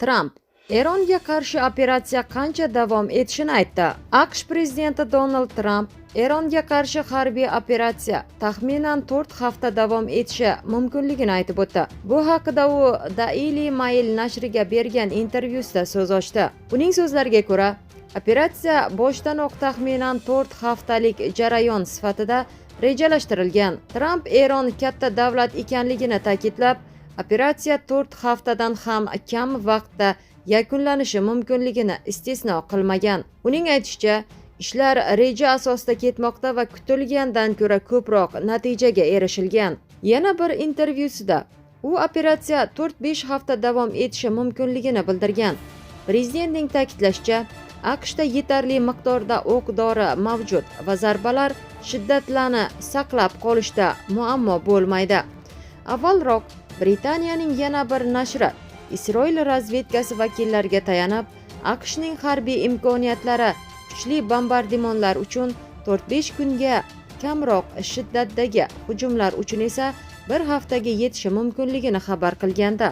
Tramp Eronga qarshi operatsiya qancha davom etishini aytdi. AQSh prezidenti Donald Tramp Eronga qarshi harbiy operatsiya taxminan 4 hafta davom etishi mumkinligini aytib o'tdi. Bu haqida u Daily Mail nashriga bergan intervyusida so'z ochdi. Uning so'zlariga ko'ra, operatsiya boshdanoq taxminan 4 haftalik jarayon sifatida rejalashtirilgan. Tramp Eron katta davlat ekanligini ta'kidlab, operatsiya 4 haftadan ham kam vaqtda yakunlanishi mumkinligini istisno qilmagan. Uning aytishicha, ishlar reja asosida ketmoqda va kutilgandan ko'ra ko'proq natijaga erishilgan. Yana bir intervyusida u operatsiya 4-5 hafta davom etishi mumkinligini bildirgan. Prezidentning ta'kidlashicha, AQShda yetarli miqdorda o'q-dori mavjud va zarbalar shiddatlarini saqlab qolishda muammo bo'lmaydi. Avvalroq Britaniyaning yana bir nashri Isroil razvedkasi vakillariga tayanib, AQShning harbiy imkoniyatlari kuchli bombardimonlar uchun 4-5 kunga kamroq shiddatdagi hujumlar uchun esa bir haftaga yetishi mumkinligini xabar qilgandi.